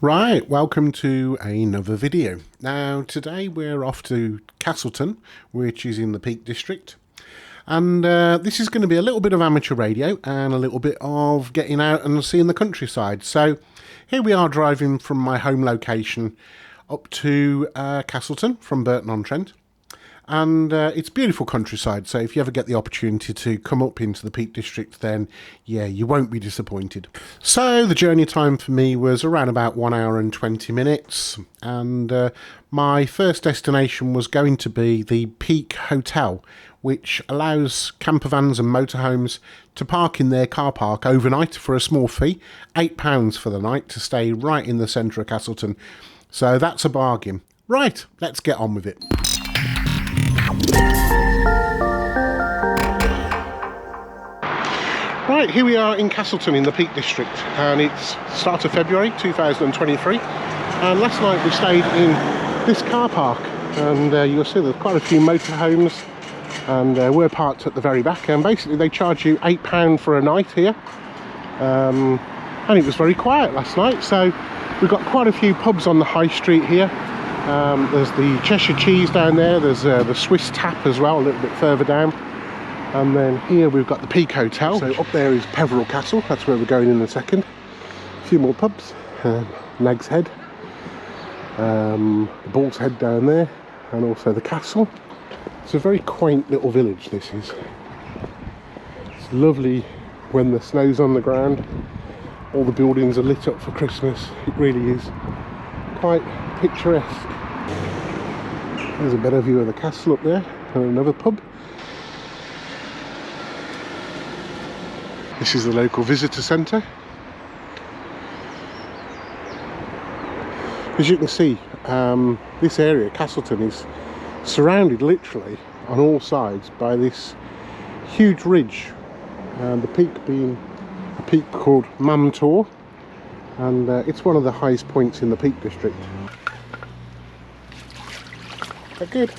Right, welcome to another video. Now today we're off to Castleton, which is in the Peak District, and this is going to be a little bit of amateur radio and a little bit of getting out and seeing the countryside. So here we are driving from my home location up to Castleton from Burton-on-Trent. And it's beautiful countryside, so if you ever get the opportunity to come up into the Peak District, then yeah, you won't be disappointed. So the journey time for me was around about 1 hour and 20 minutes, and my first destination was going to be the Peak Hotel, which allows camper vans and motorhomes to park in their car park overnight for a small fee, £8 for the night, to stay right in the centre of Castleton. So that's a bargain. Right, let's get on with it. Right, here we are in Castleton in the Peak District, and it's start of February 2023, and last night we stayed in this car park, and you'll see there's quite a few motorhomes, and we're parked at the very back, and basically they charge you £8 for a night here, and it was very quiet last night. So we've got quite a few pubs on the high street here. There's the Cheshire Cheese down there, there's the Swiss Tap as well a little bit further down, and then here we've got the Peak Hotel. So up there is Peveril Castle, that's where we're going in a second. A few more pubs, Nag's Head, the Bull's Head down there, and also the castle. It's a very quaint little village, this is. It's lovely when the snow's on the ground, all the buildings are lit up for Christmas. It really is quite picturesque. There's a better view of the castle up there, and another pub. This is the local visitor centre. As you can see, this area, Castleton, is surrounded literally on all sides by this huge ridge, and the peak being a peak called Mam Tor, and it's one of the highest points in the Peak District. Good.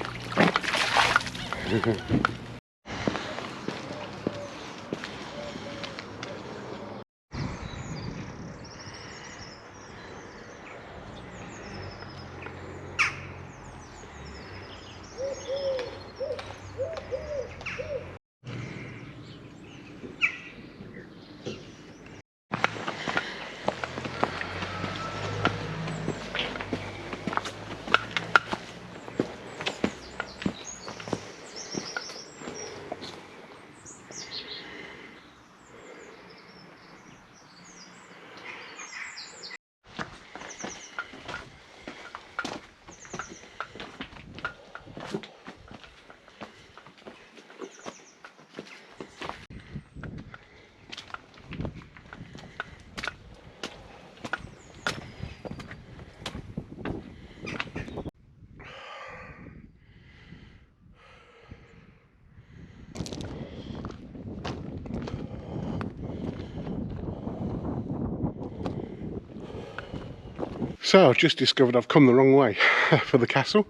So I've just discovered I've come the wrong way for the castle,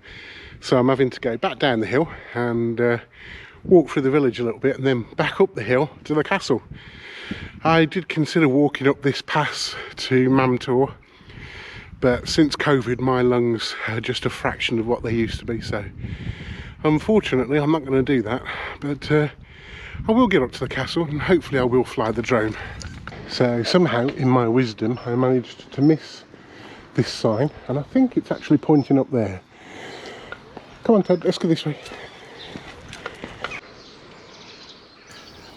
so I'm having to go back down the hill and walk through the village a little bit and then back up the hill to the castle. I did consider walking up this pass to Mam Tor, but since COVID my lungs are just a fraction of what they used to be, so unfortunately I'm not going to do that, but I will get up to the castle and hopefully I will fly the drone. So somehow in my wisdom I managed to miss this sign, and I think it's actually pointing up there. Come on Ted, let's go this way.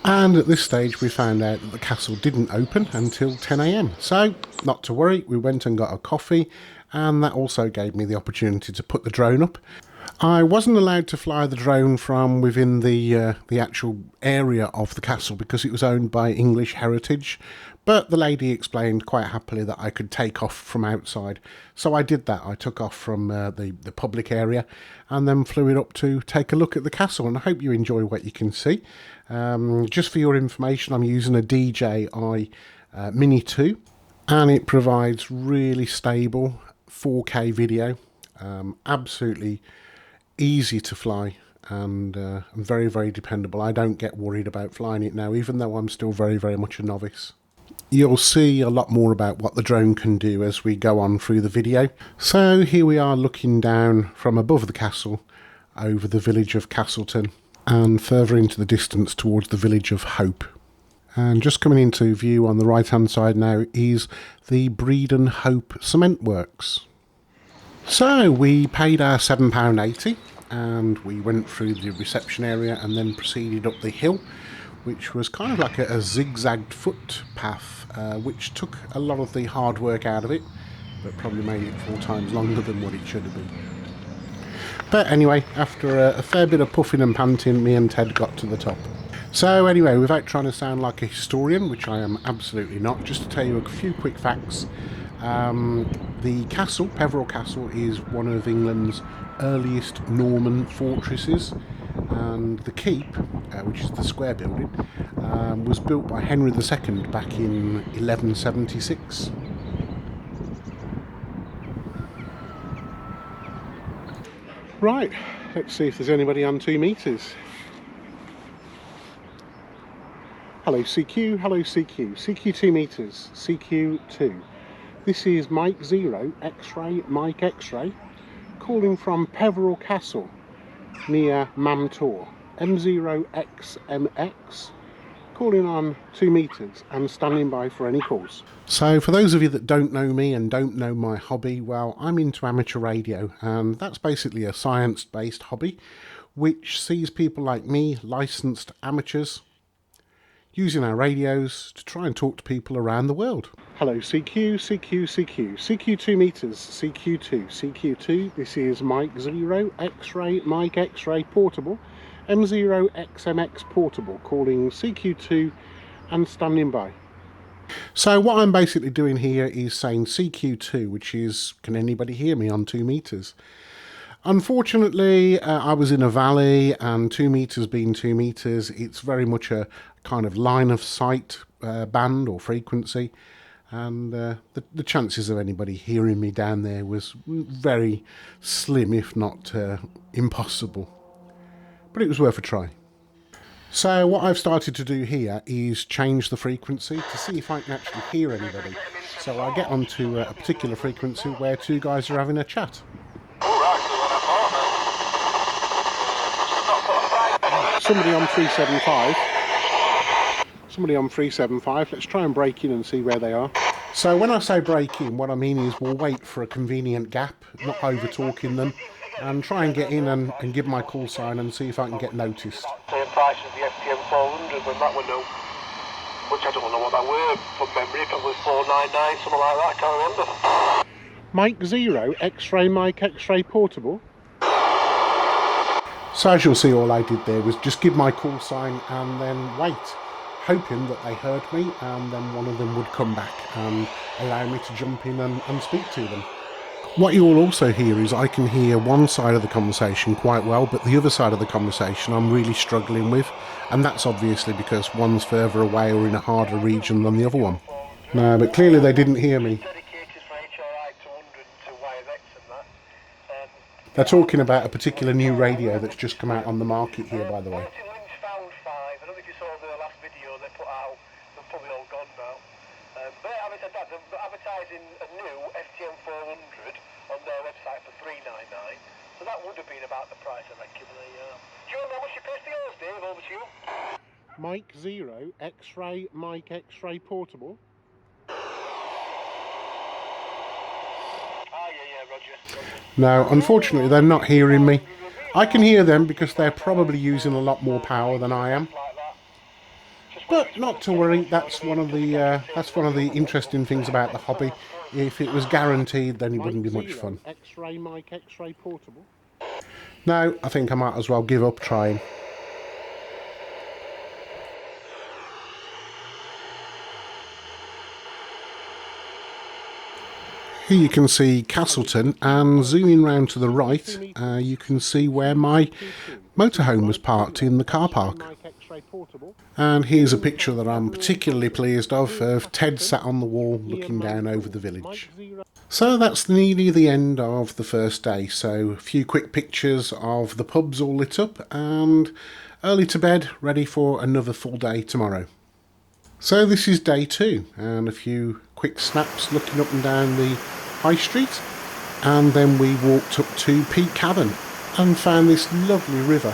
And at this stage we found out that the castle didn't open until 10 AM, so not to worry, we went and got a coffee, and that also gave me the opportunity to put the drone up. I wasn't allowed to fly the drone from within the actual area of the castle because it was owned by English Heritage, but the lady explained quite happily that I could take off from outside. So I did that. I took off from the public area and then flew it up to take a look at the castle, and I hope you enjoy what you can see. Just for your information, I'm using a DJI Mini 2, and it provides really stable 4K video, absolutely easy to fly, and very, very dependable. I don't get worried about flying it now, even though I'm still very, very much a novice. You'll see a lot more about what the drone can do as we go on through the video. So here we are looking down from above the castle over the village of Castleton and further into the distance towards the village of Hope. And just coming into view on the right hand side now is the Breedon Hope Cement Works. So we paid our £7.80 and we went through the reception area and then proceeded up the hill, which was kind of like a zigzagged footpath, which took a lot of the hard work out of it, but probably made it 4 times longer than what it should have been. But anyway, after a fair bit of puffing and panting, me and Ted got to the top. So anyway, without trying to sound like a historian, which I am absolutely not, just to tell you a few quick facts. The castle, Peveril Castle, is one of England's earliest Norman fortresses, and the keep, which is the square building, was built by Henry II back in 1176. Right, let's see if there's anybody on 2 metres. Hello CQ, hello CQ, CQ 2 metres, CQ 2. This is Mike 0, X-ray, Mike X-ray, calling from Peveril Castle, near Mamtor, M0XMX, calling on 2 metres and standing by for any calls. So for those of you that don't know me and don't know my hobby, well, I'm into amateur radio, and that's basically a science-based hobby which sees people like me, licensed amateurs, using our radios to try and talk to people around the world. Hello CQ, CQ, CQ, CQ 2 metres, CQ2, CQ2, this is Mike 0, X-ray, Mike X-ray portable, M0XMX portable, calling CQ2 and standing by. So what I'm basically doing here is saying CQ2, which is, can anybody hear me on 2 metres? Unfortunately, I was in a valley, and 2 metres being 2 metres, it's very much a kind of line of sight band or frequency, and the chances of anybody hearing me down there was very slim, if not impossible. But it was worth a try. So what I've started to do here is change the frequency to see if I can actually hear anybody. So I get onto a particular frequency where 2 guys are having a chat. Somebody on 375. Somebody on 375. Let's try and break in and see where they are. So when I say break in, what I mean is we'll wait for a convenient gap, not over talking them, and try and get in and give my call sign and see if I can get noticed. Same price as the FTM 400 when that were new, which I don't know what that were from memory, if it was 499, something like that, I can't remember. Mike 0, X-ray, Mike X-ray portable. So as you'll see, all I did there was just give my call sign and then wait, hoping that they heard me, and then one of them would come back and allow me to jump in and speak to them. What you will also hear is I can hear one side of the conversation quite well, but the other side of the conversation I'm really struggling with, and that's obviously because one's further away or in a harder region than the other one. No, but clearly they didn't hear me. They're talking about a particular new radio that's just come out on the market here, by the way. I don't know if you saw the last video they put out, they're probably all gone now. But having said that, they're advertising a new FTM 400 on their website for $399, so that would have been about the price I reckon. Do you know how much you paid for yours, Dave? Over to you. Mike 0, X-ray, Mike X-ray portable. No, unfortunately they're not hearing me. I can hear them because they're probably using a lot more power than I am. But not to worry, that's one of the interesting things about the hobby. If it was guaranteed, then it wouldn't be much fun. X-ray, Mike X-ray portable. No, I think I might as well give up trying. Here you can see Castleton, and zooming round to the right, you can see where my motorhome was parked in the car park. And here's a picture that I'm particularly pleased of Ted sat on the wall looking down over the village. So that's nearly the end of the first day, so a few quick pictures of the pubs all lit up and early to bed, ready for another full day tomorrow. So this is day 2, and a few quick snaps looking up and down the high street, and then we walked up to Peak Cabin and found this lovely river.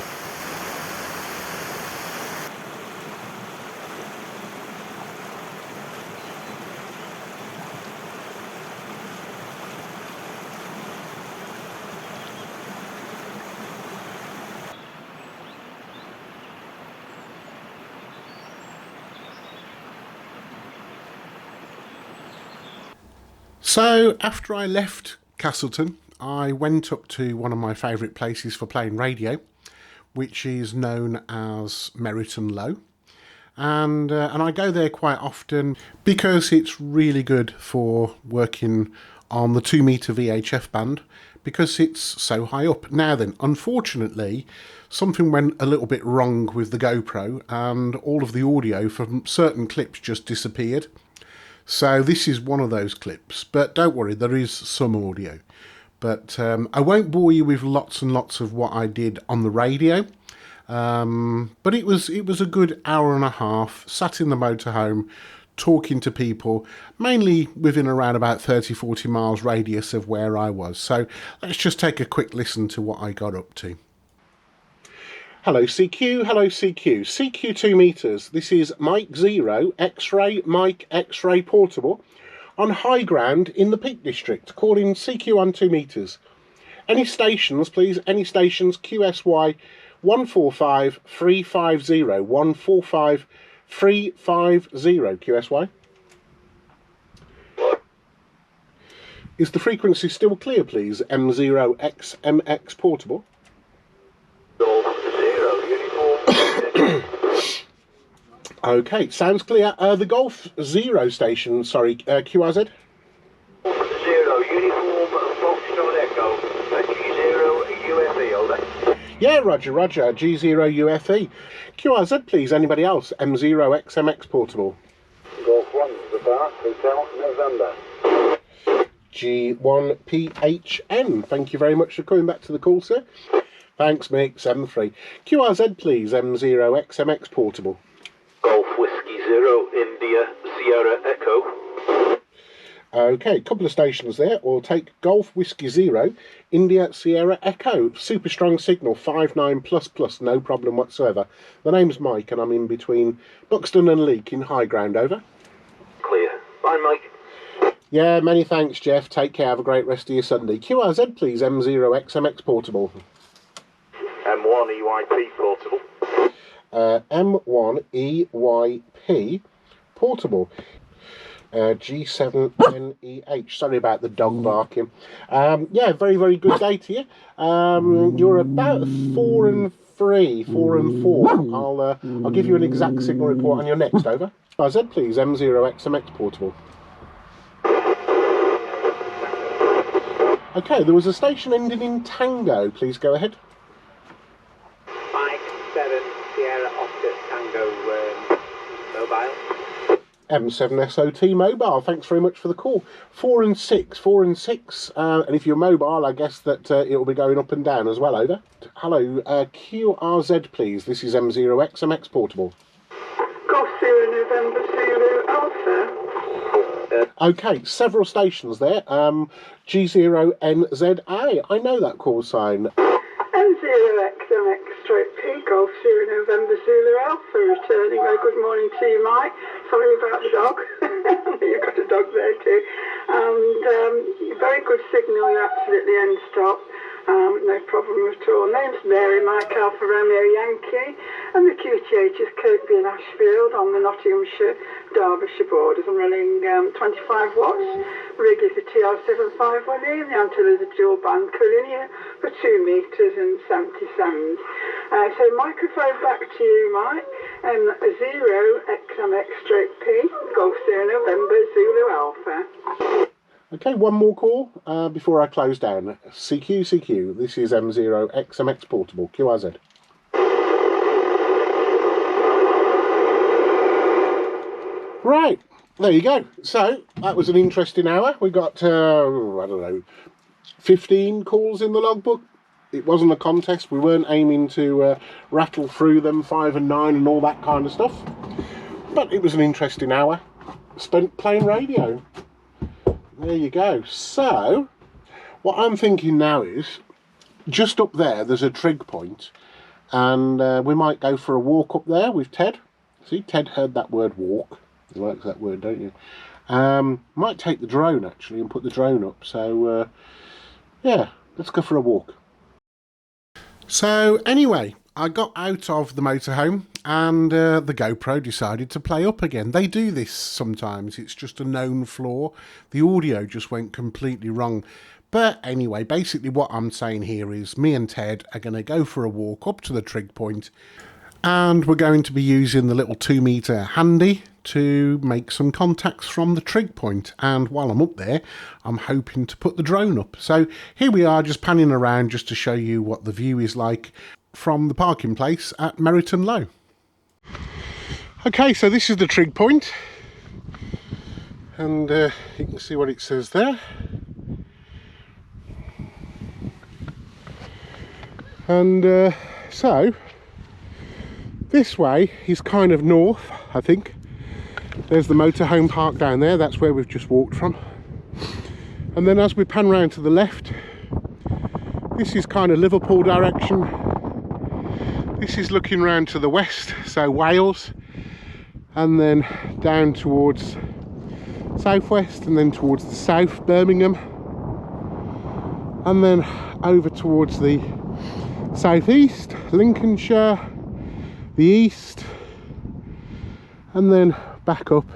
So after I left Castleton, I went up to one of my favourite places for playing radio, which is known as Merryton Low. And I go there quite often because it's really good for working on the 2-metre VHF band because it's so high up. Now then, unfortunately, something went a little bit wrong with the GoPro and all of the audio from certain clips just disappeared. So this is one of those clips, but don't worry, there is some audio. But I won't bore you with lots and lots of what I did on the radio. But it was a good hour and a half, sat in the motorhome, talking to people, mainly within around about 30-40 miles radius of where I was. So let's just take a quick listen to what I got up to. Hello CQ, hello CQ. CQ 2 meters. This is Mike 0, X-ray, Mike X-ray portable, on high ground in the Peak District, calling CQ on 2 meters. Any stations, please, any stations, QSY 145350, 145350, QSY. Is the frequency still clear, please? M0XMX portable. Okay, sounds clear. The Golf 0 station, sorry, QRZ. 0, uniform, Foxtrot Echo, G0 UFE, over. Yeah, roger, roger, G0 UFE. QRZ, please, anybody else? M0XMX portable. Golf 1, Zapata, Hotel, November. G1PHN, thank you very much for coming back to the call, sir. Thanks, Mick, 73. QRZ, please, M0XMX portable. Golf Whiskey 0, India, Sierra Echo. Okay, couple of stations there. We'll take Golf Whiskey 0, India Sierra Echo. Super strong signal, 59++, no problem whatsoever. The name's Mike and I'm in between Buxton and Leek in high ground, over. Clear. Bye, Mike. Yeah, many thanks, Jeff. Take care, have a great rest of your Sunday. QRZ, please, M0XMX portable. M1 EYP portable. M1EYP portable. G7NEH. Sorry about the dog barking. Yeah, very, very good day to you. You're about 4 and 3, 4 and 4. I'll give you an exact signal report on your next, over. QRZ, please, M0XMX portable. Okay, there was a station ending in Tango. Please go ahead. 7 Sierra Oscar Tango mobile. M7 SOT mobile, thanks very much for the call. 4 and 6, 4 and 6. And if you're mobile, I guess that it will be going up and down as well, over. Hello, QRZ, please. This is M0XMX portable. Golf 0 November Zulu Alpha. Okay, several stations there. G0NZA, I know that call sign. M0XMX stroke P, Golf 0 November Zulu Alpha returning. Very good morning to you, Mike. Sorry about the dog. You've got a dog there too. And very good signal, you're absolutely end stop. No problem at all. Name's Mary, Mike Alpha Romeo Yankee, and the QTH is Kirkby and Ashfield on the Nottinghamshire Derbyshire borders. I'm running 25 watts. Rig is a TR751E, and the antenna is a dual band collinear for 2 meters and 70 cents. So microphone back to you, Mike. 0XMX stroke P, Golf 0 November Zulu Alpha. Okay, one more call before I close down. CQ, this is M0XMX portable, QRZ. Right, there you go. So, that was an interesting hour. We got, I don't know, 15 calls in the logbook. It wasn't a contest. We weren't aiming to rattle through them 5 and 9 and all that kind of stuff. But it was an interesting hour spent playing radio. There you go. So what I'm thinking now is, just up there's a trig point, and we might go for a walk up there with Ted. See, Ted heard that word walk. You like that word, don't you? Might take the drone actually and put the drone up. So yeah, let's go for a walk. So anyway, I got out of the motorhome and the GoPro decided to play up again. They do this sometimes. It's just a known flaw. The audio just went completely wrong. But anyway, basically what I'm saying here is me and Ted are going to go for a walk up to the trig point, and we're going to be using the little 2-meter handy to make some contacts from the trig point. And while I'm up there, I'm hoping to put the drone up. So here we are, just panning around just to show you what the view is like from the parking place at Merryton Low. Okay, so this is the trig point, and you can see what it says there. And so this way is kind of north, I think. There's the motorhome park down there, that's where we've just walked from. And then as we pan round to the left, this is kind of Liverpool direction. This is looking round to the west, so Wales, and then down towards southwest, and then towards the south, Birmingham, and then over towards the southeast, Lincolnshire, the east, and then back up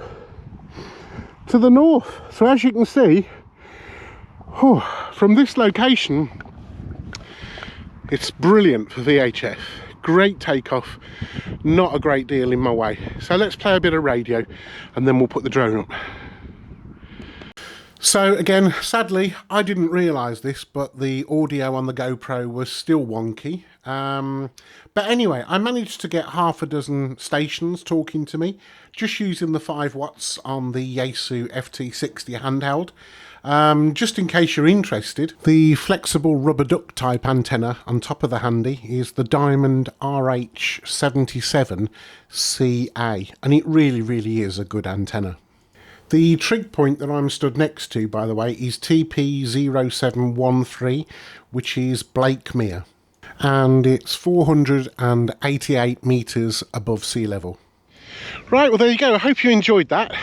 to the north. So as you can see, from this location, it's brilliant for VHF. Great takeoff, not a great deal in my way. So let's play a bit of radio and then we'll put the drone up. So again, sadly, I didn't realise this, but the audio on the GoPro was still wonky. But anyway, I managed to get half a dozen stations talking to me, just using the 5 watts on the Yaesu FT60 handheld. Just in case you're interested, the flexible rubber duck type antenna on top of the handy is the Diamond RH77CA, and it really is a good antenna. The trig point that I'm stood next to, by the way, is TP0713, which is Blakemere, and it's 488 metres above sea level. Right, well there you go. I hope you enjoyed that.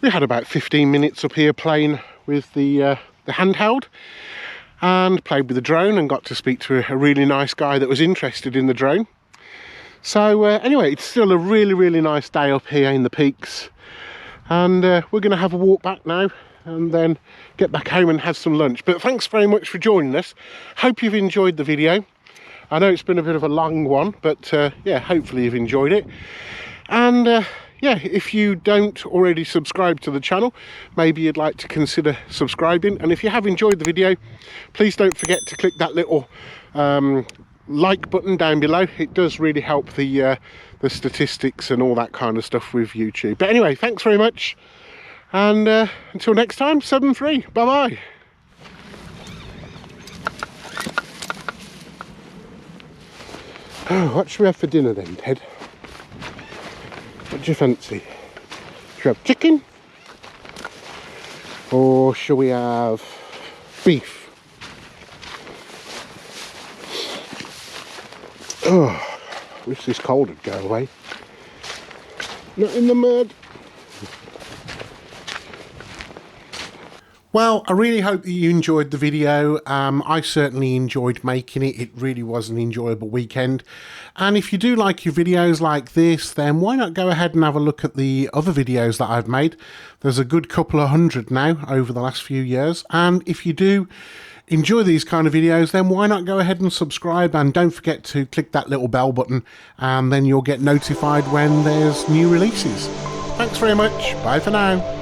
We had about 15 minutes up here playing with the handheld, and played with the drone, and got to speak to a really nice guy that was interested in the drone. So anyway, it's still a really nice day up here in the peaks. And we're going to have a walk back now and then get back home and have some lunch. But thanks very much for joining us. Hope you've enjoyed the video. I know it's been a bit of a long one, but yeah, hopefully you've enjoyed it. And yeah, if you don't already subscribe to the channel, maybe you'd like to consider subscribing. And if you have enjoyed the video, please don't forget to click that little like button down below. It does really help the statistics and all that kind of stuff with YouTube. But anyway, thanks very much, and until next time, 7-3, bye bye. Oh, what should we have for dinner then, Ted? What do you fancy? Should we have chicken, or shall we have beef? Oh, wish this cold would go away. Not in the mud. Well, I really hope that you enjoyed the video. I certainly enjoyed making it. It really was an enjoyable weekend. And if you do like your videos like this, then why not go ahead and have a look at the other videos that I've made. There's a good couple of hundred now over the last few years. And if you do enjoy these kind of videos, then why not go ahead and subscribe, and don't forget to click that little bell button, and then you'll get notified when there's new releases. Thanks very much. Bye for now.